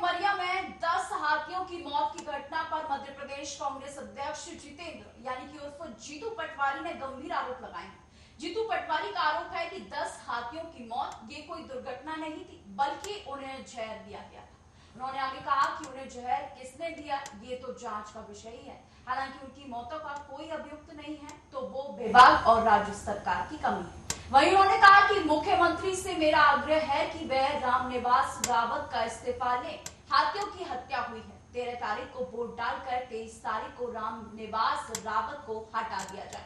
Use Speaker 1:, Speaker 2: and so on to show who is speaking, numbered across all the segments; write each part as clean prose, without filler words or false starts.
Speaker 1: उमरिया में 10 हाथियों की मौत की घटना पर मध्य प्रदेश कांग्रेस अध्यक्ष जितेंद्र यानी कि उर्फ जीतू पटवारी ने गंभीर आरोप लगाए हैं। जीतू पटवारी का आरोप है कि 10 हाथियों की मौत ये कोई दुर्घटना नहीं थी, बल्कि उन्हें जहर दिया गया था। उन्होंने आगे कहा कि उन्हें जहर किसने दिया ये तो जांच का विषय ही है। हालांकि उनकी मौतों का कोई अभियुक्त नहीं है, तो वो विभाग और राज्य सरकार की कमी है। वहीं उन्होंने कहा कि मुख्यमंत्री से मेरा आग्रह है कि वह रामनिवास रावत का इस्तीफा लें। हाथियों की हत्या हुई है। 13 तारीख को वोट डालकर 23 तारीख को रामनिवास रावत को हटा दिया जाए।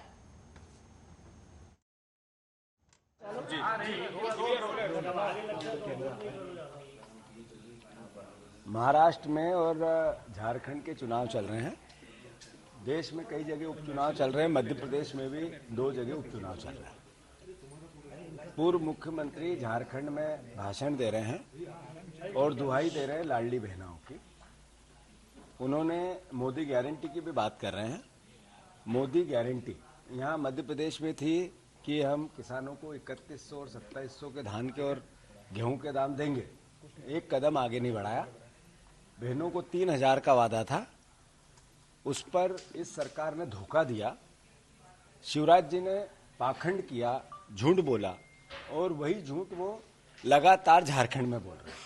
Speaker 2: महाराष्ट्र में और झारखंड के चुनाव चल रहे हैं। देश में कई जगह उपचुनाव चल रहे हैं। मध्य प्रदेश में भी 2 जगह उपचुनाव चल रहे हैं। पूर्व मुख्यमंत्री झारखंड में भाषण दे रहे हैं और दुहाई दे रहे हैं लाडली बहनाओं की। उन्होंने मोदी गारंटी की भी बात कर रहे हैं। मोदी गारंटी यहाँ मध्य प्रदेश में थी कि हम किसानों को 3100 और 2700 के धान के और गेहूं के दाम देंगे। एक कदम आगे नहीं बढ़ाया। बहनों को 3000 का वादा था, उस पर इस सरकार ने धोखा दिया। शिवराज जी ने पाखंड किया, झूठ बोला, और वही झूठ वो लगातार झारखंड में बोल रहे हैं।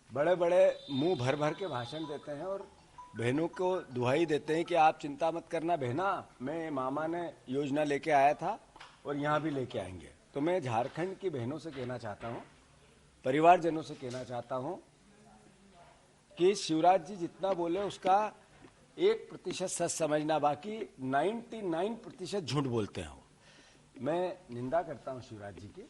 Speaker 2: बड़े बड़े मुंह भर भर के भाषण देते हैं और बहनों को दुहाई देते हैं कि आप चिंता मत करना बहना, मैं मामा ने योजना लेके आया था और यहाँ भी लेके आएंगे। तो मैं झारखंड की बहनों से कहना चाहता हूँ, परिवारजनों से कहना चाहता हूँ कि शिवराज जी जितना बोले उसका 1% सच समझना, बाकी 99% झूठ बोलते हैं। मैं निंदा करता हूं शिवराज जी की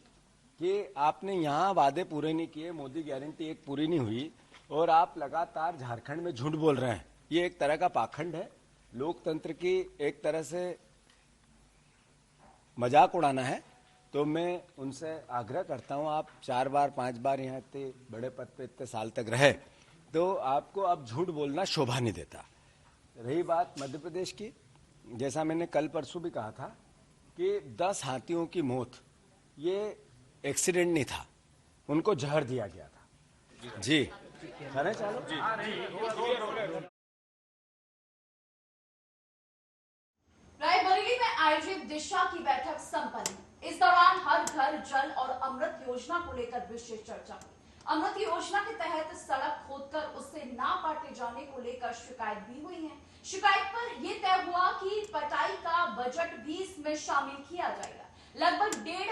Speaker 2: कि आपने यहाँ वादे पूरे नहीं किए, मोदी गारंटी एक पूरी नहीं हुई और आप लगातार झारखंड में झूठ बोल रहे हैं। ये एक तरह का पाखंड है, लोकतंत्र की एक तरह से मजाक उड़ाना है। तो मैं उनसे आग्रह करता हूं, आप 4 बार 5 बार यहाँ इतने बड़े पद पे इतने साल तक रहे, तो आपको अब झूठ बोलना शोभा नहीं देता। रही बात मध्य प्रदेश की, जैसा मैंने कल परसों भी कहा था कि 10 हाथियों की मौत ये एक्सीडेंट नहीं था, उनको जहर दिया गया था। जी करें चालू जी।
Speaker 1: रायबरेली में आयोजित दिशा की बैठक संपन्न। इस दौरान हर घर जल और अमृत योजना को लेकर विशेष चर्चा हुई। अमृत योजना के तहत सड़क खोदकर उससे ना पाटे जाने को लेकर शिकायत भी हुई है। शिकायत पर यह तय हुआ कि पटाई का बजट भी इसमें शामिल किया जाएगा। लगभग डेढ़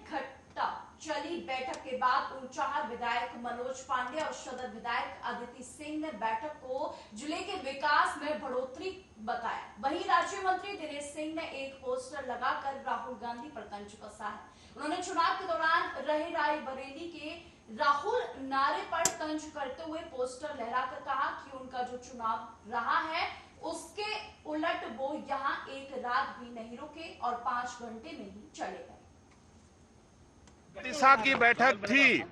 Speaker 1: घंटा चली बैठक के बाद ऊंचाहार विधायक मनोज पांडे और सदर विधायक अदिति सिंह ने बैठक को जिले के विकास में बढ़ोतरी बताया। वहीं राज्य मंत्री दिनेश सिंह ने एक पोस्टर लगाकर राहुल गांधी पर तंज कसा है। उन्होंने चुनाव के दौरान रहे रायबरेली के राहुल नारे पर तंज करते हुए पोस्टर लहराकर कहा कि उनका जो चुनाव रहा है उसके उलट वो यहाँ एक रात भी नहीं रुके और 5 घंटे में ही चले गए।
Speaker 3: दिशा की बैठक थी।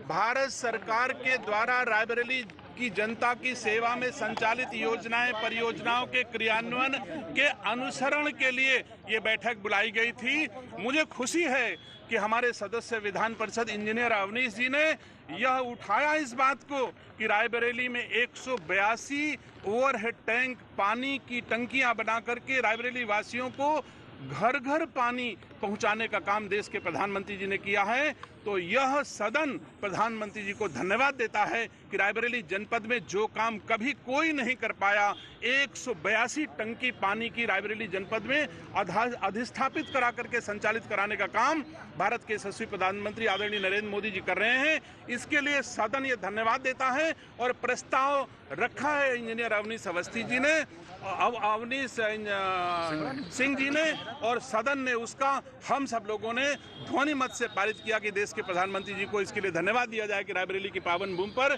Speaker 3: भारत सरकार के द्वारा रायबरेली की जनता की सेवा में संचालित योजनाएं, परियोजनाओं के क्रियान्वयन के अनुसरण के लिए ये बैठक बुलाई गई थी। मुझे खुशी है कि हमारे सदस्य विधान परिषद इंजीनियर अवनीश जी ने यह उठाया इस बात को कि रायबरेली में 182 ओवरहेड टैंक पानी की टंकियां बना करके रायबरेली वासियों को घर घर पानी पहुंचाने का काम देश के प्रधानमंत्री जी ने किया है। तो यह सदन प्रधानमंत्री जी को धन्यवाद देता है कि रायबरेली जनपद में जो काम कभी कोई नहीं कर पाया, 182 टंकी पानी की रायबरेली जनपद में अधिस्थापित करा करके संचालित कराने का काम भारत के यशस्वी प्रधानमंत्री आदरणीय नरेंद्र मोदी जी कर रहे हैं। इसके लिए सदन ये धन्यवाद देता है और प्रस्ताव रखा है इंजीनियर अवनीश अवस्थी जी ने, अवनीश सिंह जी ने, और सदन ने उसका हम सब लोगों ने ध्वनि मत से पारित किया कि देश के प्रधानमंत्री जी को इसके लिए धन्यवाद दिया जाए कि रायबरेली की पावन भूमि पर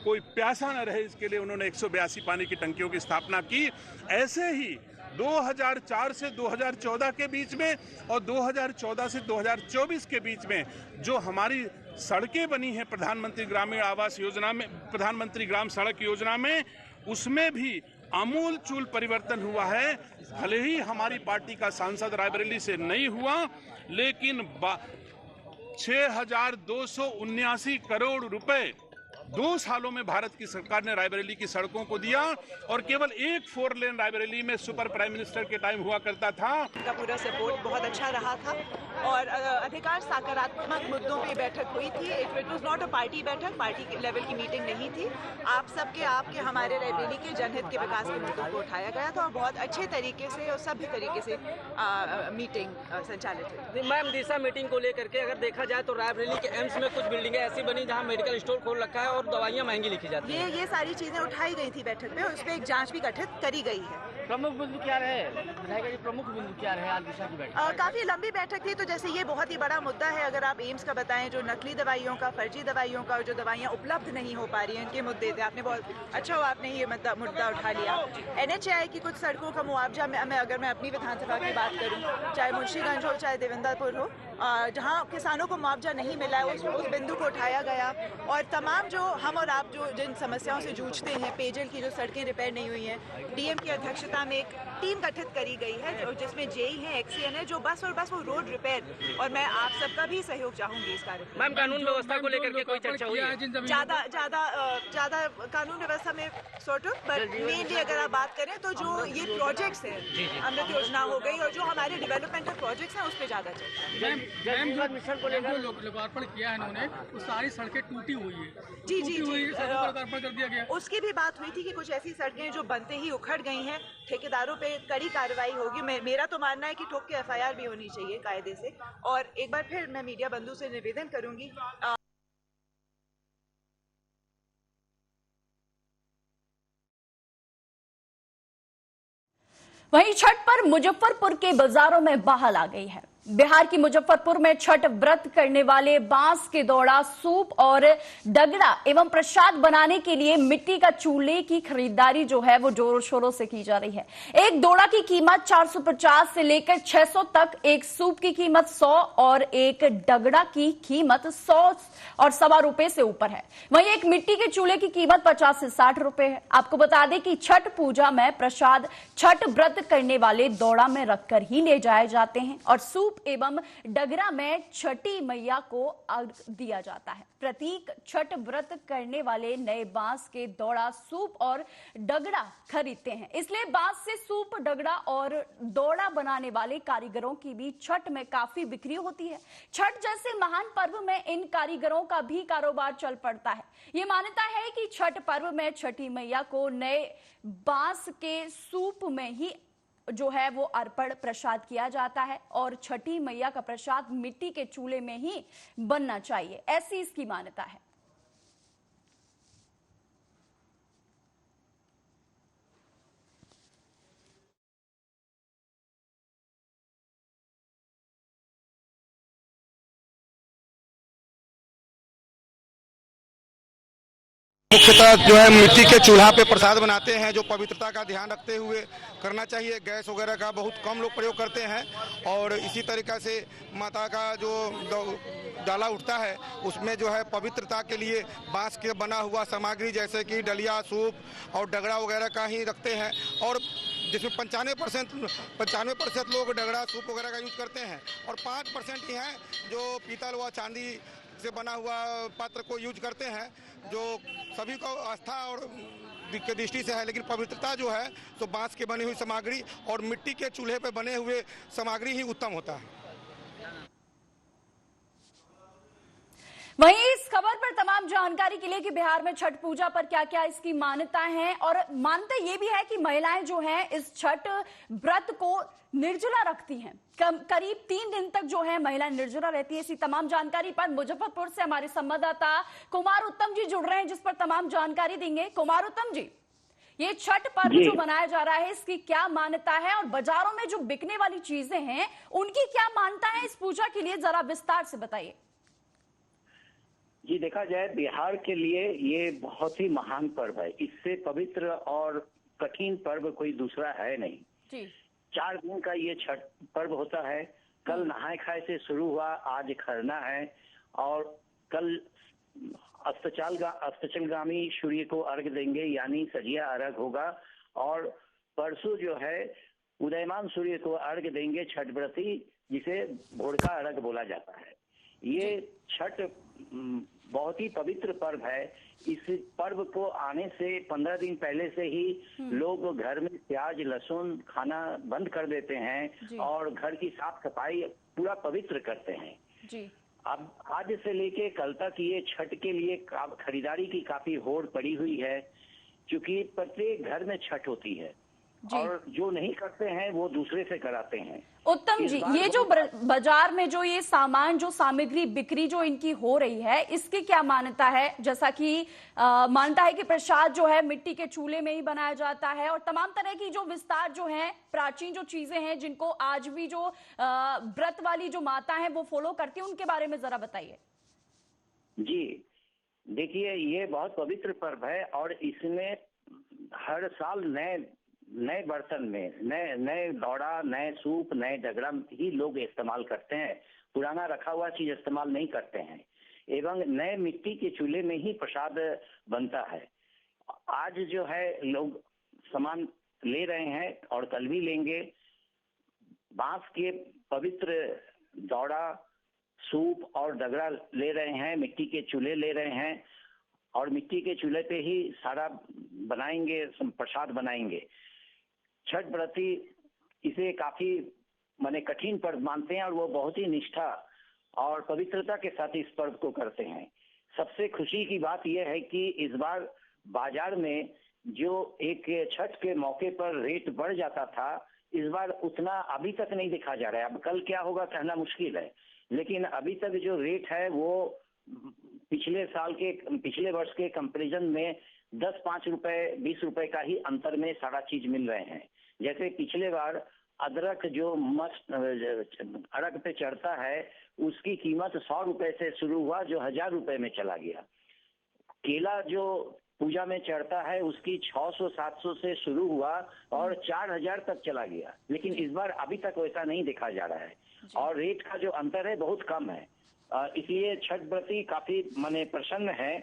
Speaker 3: कोई प्यासा न रहे, इसके लिए उन्होंने 182 पानी की टंकियों की स्थापना की। ऐसे ही 2004 से 2014 के बीच में और 2014 से 2024 के बीच में जो हमारी सड़कें बनी हैं प्रधानमंत्री ग्रामीण आवास योजना में, प्रधानमंत्री ग्राम सड़क योजना में, उसमें भी आमूल चूल परिवर्तन हुआ है। भले ही हमारी पार्टी का सांसद रायबरेली से नहीं हुआ, लेकिन 6,279 करोड़ रुपए 2 सालों में भारत की सरकार ने रायबरेली की सड़कों को दिया और केवल एक 4 लेन रायबरेली में सुपर प्राइम मिनिस्टर के टाइम हुआ करता था।
Speaker 4: का पूरा सपोर्ट बहुत अच्छा रहा था और अधिकांश सकारात्मक मुद्दों पे बैठक हुई थी। It was not a party बैठक, पार्टी लेवल की मीटिंग नहीं थी। आप सबके आपके हमारे रायबरेली के जनहित के विकास के मुद्दों को उठाया गया था और बहुत अच्छे तरीके से और सभी तरीके से मीटिंग संचालित हुई।
Speaker 5: मैम, दिशा मीटिंग को लेकर के अगर देखा जाए तो रायबरेली के एम्स में कुछ बिल्डिंगें ऐसी बनी जहां मेडिकल स्टोर खोल रखा है और दवाइयां महंगी लिखी जाती है।
Speaker 4: ये सारी चीजें उठाई गई थी बैठक में और उस पर एक जांच भी गठित करी गई है।
Speaker 5: प्रमुख बिंदु क्या रहे? विधायक जी, प्रमुख बिंदु क्या रहे आज दिशा की बैठक?
Speaker 4: काफी लंबी बैठक थी। तो जैसे ये बहुत ही बड़ा मुद्दा है, अगर आप एम्स का बताएं, जो नकली दवाइयों का, फर्जी दवाइयों का और जो दवाइयां उपलब्ध नहीं हो पा रही हैं, इनके मुद्दे थे। आपने बहुत अच्छा हुआ आपने ये मुद्दा उठा लिया। NHAI की कुछ सड़कों का मुआवजा में अगर मैं अपनी विधानसभा की बात करूं, चाहे मुंशीगंज हो चाहे देवेंद्रपुर हो, जहां किसानों को मुआवजा नहीं मिला है उस बिंदु को उठाया गया। और तमाम जो हम और आप जो जिन समस्याओं से जूझते हैं, पेयजल की जो सड़कें रिपेयर नहीं हुई हैं, DM की अध्यक्षता में एक टीम गठित करी गई है जिसमें JE है, XCN है, जो बस वो रोड रिपेयर। और मैं आप सबका भी सहयोग चाहूंगी इस कार्यक्रम।
Speaker 5: मैम, कानून व्यवस्था को लेकर के कोई चर्चा हुई है?
Speaker 4: ज्यादा कानून व्यवस्था में सॉर्ट ऑफ, पर मेनली अगर आप बात करें तो जो ये प्रोजेक्ट्स हैं, अमृत योजना हो गई और जो हमारे डेवलपमेंटल प्रोजेक्ट्स हैं, उस पर ज्यादा चर्चा।
Speaker 5: मिशन को लेकर
Speaker 6: लोकार्पण किया है इन्होंने, वो सारी सड़कें टूटी हुई है।
Speaker 4: जी
Speaker 6: लोकार्पण कर दिया गया।
Speaker 4: उसकी भी बात हुई थी कि कुछ ऐसी सड़कें जो बनते ही उखड़ गई हैं, ठेकेदारों पे कड़ी कार्रवाई होगी। मेरा तो मानना है कि ठोक के FIR भी होनी चाहिए कायदे से। और एक बार फिर मैं मीडिया बंधु से निवेदन करूंगी,
Speaker 1: वहीं छठ पर मुजफ्फरपुर के बाजारों में बहाल आ गई है। बिहार की मुजफ्फरपुर में छठ व्रत करने वाले बांस के दौड़ा, सूप और डगड़ा एवं प्रसाद बनाने के लिए मिट्टी का चूल्हे की खरीदारी जो है वो जोरों शोरों से की जा रही है। एक दौड़ा की कीमत 450 से लेकर 600 तक, एक सूप की कीमत 100 और एक डगड़ा की कीमत 100 और ₹125 से ऊपर है। वहीं एक मिट्टी के चूल्हे की कीमत 50 से 60 रुपए है। आपको बता दें कि छठ पूजा में प्रसाद छठ व्रत करने वाले दौड़ा में रखकर ही ले जाए जाते हैं और सूप एवं डगरा में छठी मैया को अर्घ दिया जाता है। प्रतीक छठ व्रत करने वाले नए बांस के दौड़ा, सूप और डगरा खरीदते हैं, इसलिए बांस से सूप, डगरा और दौड़ा बनाने वाले कारीगरों की भी छठ में काफी बिक्री होती है। छठ जैसे महान पर्व में इन कारीगरों का भी कारोबार चल पड़ता है। ये मान्यता है कि छठ पर्व में छठी मैया को नए बांस के सूप में ही जो है वो अर्पण प्रसाद किया जाता है और छठी मैया का प्रसाद मिट्टी के चूल्हे में ही बनना चाहिए, ऐसी इसकी मान्यता है।
Speaker 7: मुख्यतः जो है मिट्टी के चूल्हा पे प्रसाद बनाते हैं, जो पवित्रता का ध्यान रखते हुए करना चाहिए। गैस वगैरह का बहुत कम लोग प्रयोग करते हैं और इसी तरीका से माता का जो डाला उठता है उसमें जो है पवित्रता के लिए बांस के बना हुआ सामग्री जैसे कि डलिया, सूप और डगड़ा वगैरह का ही रखते हैं और जिसमें 95% लोग डगड़ा, सूप वगैरह का यूज करते हैं और 5% ही हैं जो पीतल व चांदी से बना हुआ पात्र को यूज करते हैं, जो सभी को आस्था और दृष्टि से है। लेकिन पवित्रता जो है तो बांस के बनी हुई सामग्री और मिट्टी के चूल्हे पे बने हुए सामग्री ही उत्तम होता है।
Speaker 1: वहीं इस खबर पर तमाम जानकारी के लिए कि बिहार में छठ पूजा पर क्या क्या इसकी मान्यता है, और मान्यता ये भी है कि महिलाएं जो हैं इस छठ व्रत को निर्जला रखती हैं। करीब 3 दिन तक जो है महिलाएं निर्जला रहती है। इसी तमाम जानकारी पर मुजफ्फरपुर से हमारे संवाददाता कुमार उत्तम जी जुड़ रहे हैं, जिस पर तमाम जानकारी देंगे। कुमार उत्तम जी, ये छठ पर्व जो मनाया जा रहा है इसकी क्या मान्यता है और बाजारों में जो बिकने वाली चीजें हैं उनकी क्या मान्यता है इस पूजा के लिए, जरा विस्तार से बताइए।
Speaker 8: जी, देखा जाए बिहार के लिए ये बहुत ही महान पर्व है। इससे पवित्र और कठिन पर्व कोई दूसरा है नहीं।
Speaker 1: जी।
Speaker 8: 4 दिन का ये छठ पर्व होता है। कल नहाय खाए से शुरू हुआ, आज खरना है और कल अस्ताचलगामी सूर्य को अर्घ देंगे, यानी सजिया अर्घ होगा और परसों जो है उदयमान सूर्य को अर्घ देंगे छठ व्रती, जिसे भोरका अर्घ बोला जाता है। ये छठ बहुत ही पवित्र पर्व है। इस पर्व को आने से 15 दिन पहले से ही लोग घर में प्याज लहसुन खाना बंद कर देते हैं और घर की साफ सफाई पूरा पवित्र करते हैं
Speaker 1: जी।
Speaker 8: अब आज से लेके कल तक ये छठ के लिए खरीदारी की काफी होड़ पड़ी हुई है, क्योंकि प्रत्येक घर में छठ होती है और जो नहीं करते हैं वो दूसरे से कराते हैं।
Speaker 1: उत्तम जी, ये जो बाजार में जो ये सामान जो सामग्री बिक्री जो इनकी हो रही है, इसकी क्या मान्यता है? जैसा कि मान्यता है कि प्रसाद जो है मिट्टी के चूल्हे में ही बनाया जाता है और तमाम तरह की जो विस्तार जो है प्राचीन जो चीजें हैं जिनको आज भी जो व्रत वाली जो माता है वो फॉलो करती है, उनके बारे में जरा बताइए।
Speaker 8: जी देखिए, ये बहुत पवित्र पर्व है और इसमें हर साल नए बर्तन में नए दौड़ा, नए सूप, नए डगरा ही लोग इस्तेमाल करते हैं। पुराना रखा हुआ चीज इस्तेमाल नहीं करते हैं एवं नए मिट्टी के चूल्हे में ही प्रसाद बनता है। आज जो है लोग सामान ले रहे हैं और कल भी लेंगे। बांस के पवित्र दौड़ा, सूप और डगरा ले रहे हैं, मिट्टी के चूल्हे ले रहे हैं और मिट्टी के चूल्हे पे ही सारा बनाएंगे, प्रसाद बनाएंगे। छठ व्रती इसे काफी माने कठिन पर्व मानते हैं और वो बहुत ही निष्ठा और पवित्रता के साथ इस पर्व को करते हैं। सबसे खुशी की बात यह है कि इस बार बाजार में जो एक छठ के मौके पर रेट बढ़ जाता था, इस बार उतना अभी तक नहीं देखा जा रहा है। अब कल क्या होगा कहना मुश्किल है, लेकिन अभी तक जो रेट है वो पिछले वर्ष के कंपैरिजन में 10-5 रुपए 20 रुपए का ही अंतर में सारा चीज मिल रहे हैं। जैसे पिछले बार अदरक जो मस्त अरग पे चढ़ता है उसकी कीमत 100 रुपए से शुरू हुआ जो 1000 रुपए में चला गया। केला जो पूजा में चढ़ता है उसकी 600-700 से शुरू हुआ और 4000 तक चला गया, लेकिन इस बार अभी तक वैसा नहीं देखा जा रहा है और रेट का जो अंतर है बहुत कम है। इसलिए छठ व्रती काफी माने प्रसन्न है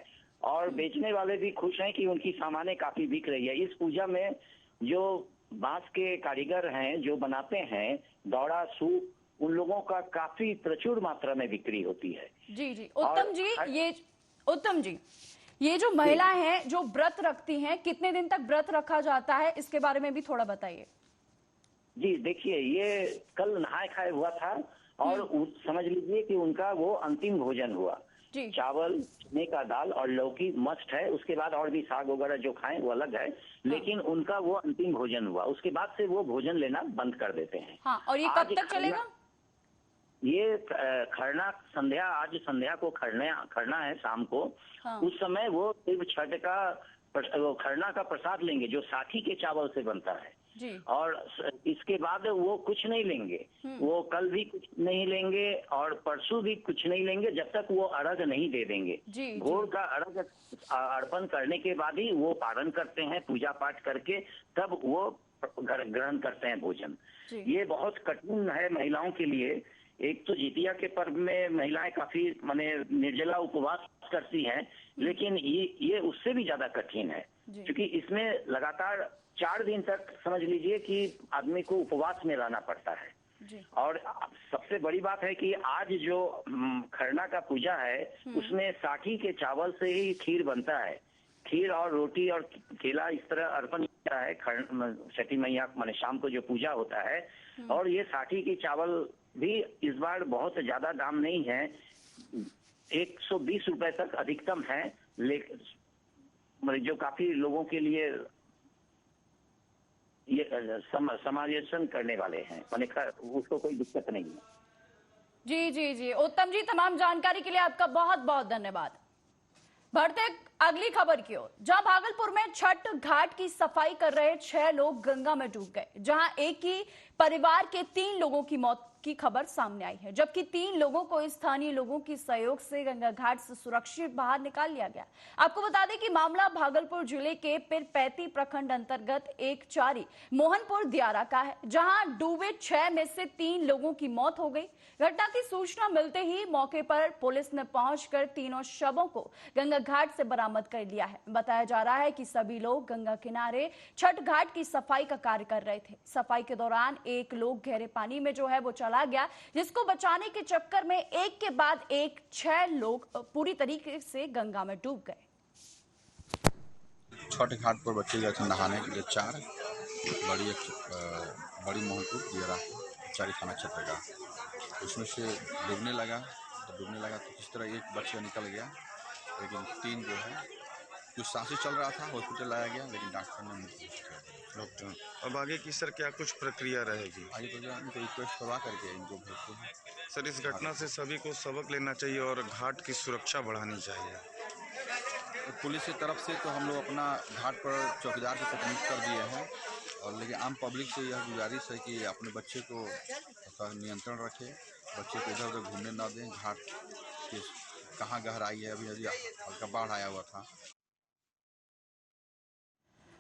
Speaker 8: और बेचने वाले भी खुश हैं कि उनकी सामानें काफी बिक रही है। इस पूजा में जो बांस के कारीगर हैं जो बनाते हैं दौड़ा सूप, उन लोगों का काफी प्रचुर मात्रा में बिक्री होती है।
Speaker 1: जी जी उत्तम जी, ये जो महिलाएं हैं जो व्रत रखती हैं, कितने दिन तक व्रत रखा जाता है, इसके बारे में भी थोड़ा बताइए।
Speaker 8: जी देखिए, ये कल नहाए खाए हुआ था और समझ लीजिए कि उनका वो अंतिम भोजन हुआ। चावल, चने का दाल और लौकी मस्ट है, उसके बाद और भी साग वगैरह जो खाएं वो अलग है, लेकिन उनका वो अंतिम भोजन हुआ। उसके बाद से वो भोजन लेना बंद कर देते हैं।
Speaker 1: हाँ, और ये कब तक चलेगा?
Speaker 8: ये खरना संध्या, आज संध्या को खरना है शाम को। उस समय वो सिर्फ छठ का खरना का प्रसाद लेंगे जो साठी के चावल से बनता है और इसके बाद वो कुछ नहीं लेंगे। वो कल भी कुछ नहीं लेंगे और परसों भी कुछ नहीं लेंगे जब तक वो अर्घ नहीं दे देंगे। भोर का अर्घ अर्पण करने के बाद ही वो पारण करते हैं, पूजा पाठ करके तब वो ग्रहण करते हैं भोजन। ये बहुत कठिन है महिलाओं के लिए। एक तो जितिया के पर्व में महिलाएं काफी माने निर्जला उपवास करती हैं, लेकिन ये उससे भी ज्यादा कठिन है क्योंकि इसमें लगातार 4 दिन तक समझ लीजिए कि आदमी को उपवास में रहना पड़ता है। और सबसे बड़ी बात है कि आज जो खरना का पूजा है उसमें साठी के चावल से ही खीर बनता है। खीर और रोटी और केला इस तरह अर्पण होता है छठी मैया माने शाम को जो पूजा होता है। और ये साठी के चावल भी इस बार बहुत ज्यादा दाम नहीं है, 120 रुपए तक अधिकतम है, लेकिन जो काफी लोगों के लिए ये समायोजन करने वाले हैं, मैंने उसको कोई दिक्कत नहीं है।
Speaker 1: जी जी जी उत्तम जी, तमाम जानकारी के लिए आपका बहुत बहुत धन्यवाद। बढ़ते अगली खबर की ओर, जहां भागलपुर में छठ घाट की सफाई कर रहे 6 लोग गंगा में डूब गए, जहां एक ही परिवार के 3 लोगों की मौत की खबर सामने आई है, जबकि 3 लोगों को स्थानीय लोगों की सहयोग से गंगा घाट से सुरक्षित बाहर निकाल लिया गया। आपको बता दें कि मामला भागलपुर जिले के पिरपैती प्रखंड अंतर्गत एक चारी मोहनपुर दियारा का है, जहां डूबे 6 में से 3 लोगों की मौत हो गई। घटना की सूचना मिलते ही मौके पर पुलिस ने पहुंचकर तीनों शवों को गंगा घाट से बरामद कर लिया है। बताया जा रहा है कि सभी लोग गंगा किनारे छठ घाट की सफाई का कार्य कर रहे थे। सफाई के दौरान एक लोग गहरे पानी में जो है वो चला
Speaker 9: चला गया, जिसको बचाने के चक्कर में एक के बाद एक 6 लोग पूरी तरीके से गंगा में डूब गए।
Speaker 10: छोटे घाट पर बच्चे गए थे नहाने के लिए 4 बड़ी मोहनपुर दियरा चारी थाना क्षेत्र का, उसमें से डूबने लगा तो किस तरह एक बच्चा निकल गया, लेकिन 3 जो है कुछ सांसें चल रहा था, हॉस्पिटल लाया गया, लेकिन डॉक्टर ने मृत्यु घोषित कर दी।
Speaker 7: अब आगे की सर क्या कुछ प्रक्रिया रहेगी?
Speaker 10: आगे तो इनको रिक्वेस्ट करवा करके इनको भेजते हैं।
Speaker 7: सर, इस घटना से सभी को सबक लेना चाहिए और घाट की सुरक्षा बढ़ानी चाहिए।
Speaker 10: तो पुलिस की तरफ से तो हम लोग अपना घाट पर चौकीदार को तैनात कर दिए हैं, और लेकिन आम पब्लिक से यह गुजारिश है कि अपने बच्चे को नियंत्रण रखें, बच्चे को इधर उधर घूमने ना दें। घाट के कहाँ गहराई है, अभी हल्का बाढ़ आया हुआ था।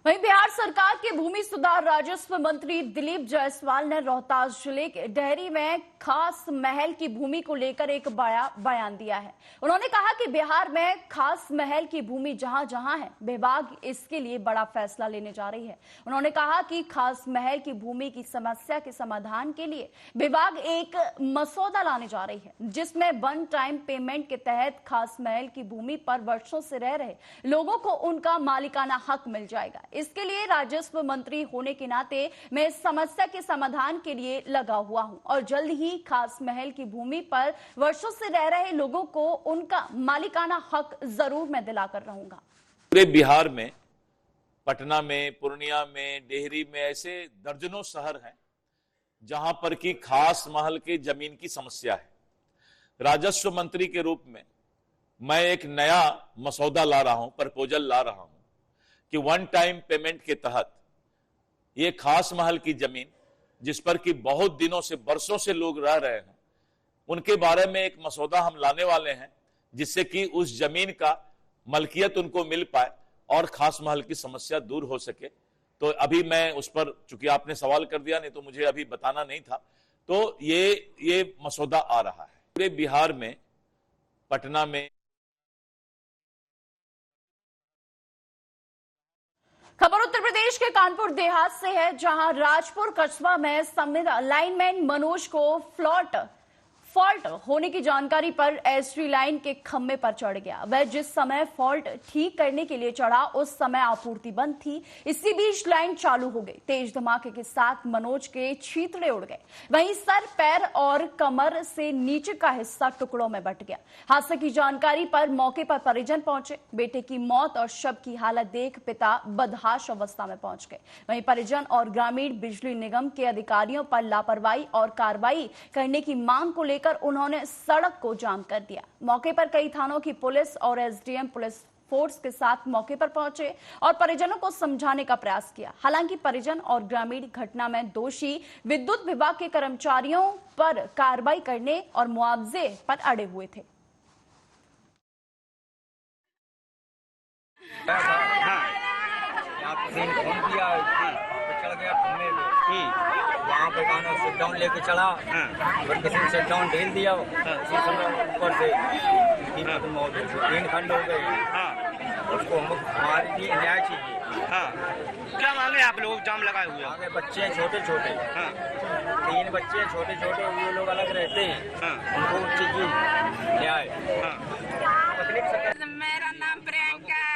Speaker 9: वहीं बिहार सरकार के भूमि सुधार राजस्व मंत्री दिलीप जायसवाल ने रोहतास जिले के डेहरी में खास महल की भूमि को लेकर एक बड़ा बयान दिया है। उन्होंने कहा कि बिहार में खास महल की भूमि जहां जहां है, विभाग इसके लिए बड़ा फैसला लेने जा रही है। उन्होंने कहा कि खास महल की भूमि की समस्या के समाधान के लिए विभाग एक मसौदा लाने जा रही है, जिसमें वन टाइम पेमेंट के तहत खास महल की भूमि पर वर्षों से रह रहे लोगों को उनका मालिकाना हक मिल जाएगा। इसके लिए राजस्व मंत्री होने के नाते मैं इस समस्या के समाधान के लिए लगा हुआ हूं और जल्द ही खास महल की भूमि पर वर्षों से रह रहे लोगों को उनका मालिकाना हक जरूर मैं दिलाकर रहूंगा।
Speaker 11: पूरे बिहार में, पटना में, पूर्णिया में, डेहरी में ऐसे दर्जनों शहर हैं जहां पर की खास महल की जमीन की समस्या है। राजस्व मंत्री के रूप में मैं एक नया मसौदा ला रहा हूं, प्रपोजल ला रहा हूं कि वन टाइम पेमेंट के तहत ये खास महल की जमीन, जिस पर कि बहुत दिनों से, वर्षों से लोग रह रहे हैं, उनके बारे में एक मसौदा हम लाने वाले हैं, जिससे कि उस जमीन का मलकियत उनको मिल पाए और खास महल की समस्या दूर हो सके। तो अभी मैं उस पर, चूंकि आपने सवाल कर दिया, नहीं तो मुझे अभी बताना नहीं था, तो ये मसौदा आ रहा है। पूरे बिहार में, पटना में।
Speaker 9: खबर उत्तर प्रदेश के कानपुर देहात से है, जहां राजपुर कस्बा में संविद लाइनमैन मनोज को फॉल्ट होने की जानकारी पर एसटी लाइन के खंभे पर चढ़ गया। वह जिस समय फॉल्ट ठीक करने के लिए चढ़ा, उस समय आपूर्ति बंद थी। इसी बीच लाइन चालू हो गई। तेज धमाके के साथ मनोज के छींतड़े उड़ गए। वहीं सर, पैर और कमर से नीचे का हिस्सा टुकड़ों में बट गया। हादसे की जानकारी पर मौके पर परिजन पहुंचे। बेटे की मौत और शव की हालत देख पिता बदहाश अवस्था में पहुंच गए। वहीं परिजन और ग्रामीण बिजली निगम के अधिकारियों पर लापरवाही और कार्रवाई करने की मांग को उन्होंने सड़क को जाम कर दिया। मौके पर कई थानों की पुलिस और एसडीएम पुलिस फोर्स के साथ मौके पर पहुंचे और परिजनों को समझाने का प्रयास किया। हालांकि परिजन और ग्रामीण घटना में दोषी विद्युत विभाग के कर्मचारियों पर कार्रवाई करने और मुआवजे पर अड़े हुए थे।
Speaker 5: वहाँ पे गाना सेट डाउन लेके चढ़ा, फिर किसी ने सेट डाउन ढील दिया, उसी समय ऊपर से 3 खंड हो गए। उसको हमारी न्याय चाहिए।
Speaker 12: क्या मांगे आप लोग जाम लगाए हुए?
Speaker 5: आगे बच्चे छोटे छोटे, 3 बच्चे छोटे छोटे, वो लोग अलग रहते हैं, उनको चाहिए न्याय।
Speaker 13: मेरा नाम प्रियंका है।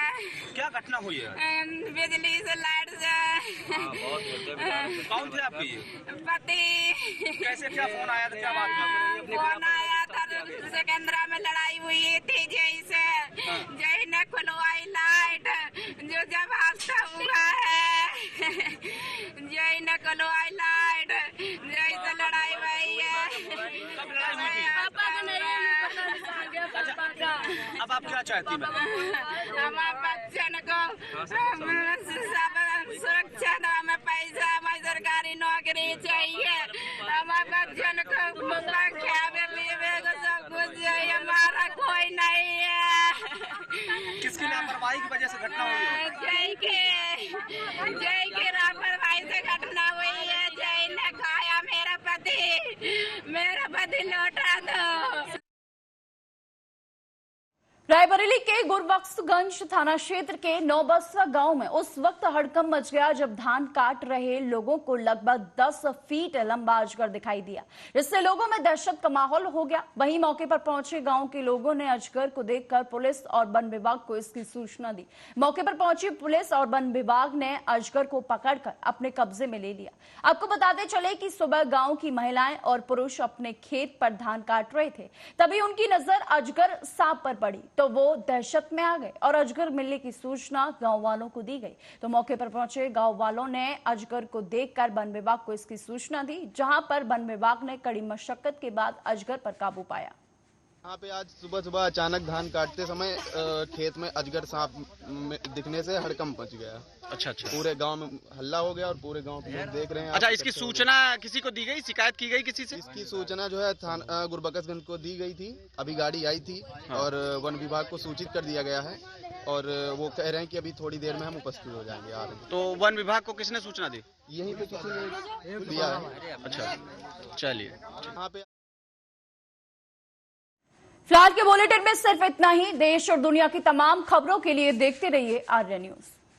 Speaker 12: क्या घटना हुई है?
Speaker 13: बिजली से, लाइट से।
Speaker 12: कौन थे आपकी?
Speaker 13: पति।
Speaker 12: कैसे, क्या फोन आया था, क्या बात हुई?
Speaker 13: फोन आया था, सिकंदरा में लड़ाई हुई थी जय से, जय ने खुलवाई लाइट, जो जब हादसा हुआ है जय ने खुलवाई लाइट, जय से लड़ाई हुई है।
Speaker 12: अब आप क्या चाहती हैं?
Speaker 13: हमारे बच्चन को सुरक्षा दो, हमें पैसा, हमें सरकारी नौकरी चाहिए, हमारे बच्चन को पंखा सब कुछ चाहिए, हमारा कोई नहीं है।
Speaker 12: किसकी लापरवाही की वजह से घटना हुई है?
Speaker 13: जय के लापरवाही से घटना हुई है। जय ने खाया मेरा पति लौटा दो।
Speaker 9: रायबरेली के गुरबख्शगंज थाना क्षेत्र के नौबस्ता गांव में उस वक्त हड़कंप मच गया जब धान काट रहे लोगों को लगभग 10 फीट लंबा अजगर दिखाई दिया, जिससे लोगों में दहशत का माहौल हो गया। वहीं मौके पर पहुंचे गांव के लोगों ने अजगर को देखकर पुलिस और वन विभाग को इसकी सूचना दी। मौके पर पहुंची पुलिस और वन विभाग ने अजगर को पकड़कर अपने कब्जे में ले लिया। आपको बताते चले कि सुबह गांव की महिलाएं और पुरुष अपने खेत पर धान काट रहे थे, तभी उनकी नजर अजगर सांप पर पड़ी तो वो दहशत में आ गए और अजगर मिलने की सूचना गांव वालों को दी गई। तो मौके पर पहुंचे गांव वालों ने अजगर को देखकर वन विभाग को इसकी सूचना दी, जहां पर वन विभाग ने कड़ी मशक्कत के बाद अजगर पर काबू पाया।
Speaker 14: यहाँ पे आज सुबह सुबह अचानक धान काटते समय खेत में अजगर सांप दिखने से हड़कंप मच गया।
Speaker 12: अच्छा।
Speaker 14: पूरे गांव में हल्ला हो गया और पूरे गांव के लोग देख रहे हैं।
Speaker 12: अच्छा, इसकी सूचना किसी को दी गई, शिकायत की गई किसी से?
Speaker 14: इसकी सूचना जो है थाना गुरबख्शगंज को दी गई थी। अभी गाड़ी आई थी और वन विभाग को सूचित कर दिया गया है और वो कह रहे हैं कि अभी थोड़ी देर में हम उपस्थित हो जाएंगे। आ रहे हैं।
Speaker 12: तो वन विभाग को किसने सूचना दी?
Speaker 14: यहीं पे किसी ने दिया है।
Speaker 12: अच्छा, चलिए।
Speaker 14: यहाँ पे
Speaker 9: फिलहाल के बुलेटिन में सिर्फ इतना ही। देश और दुनिया की तमाम खबरों के लिए देखते रहिए आर्या न्यूज।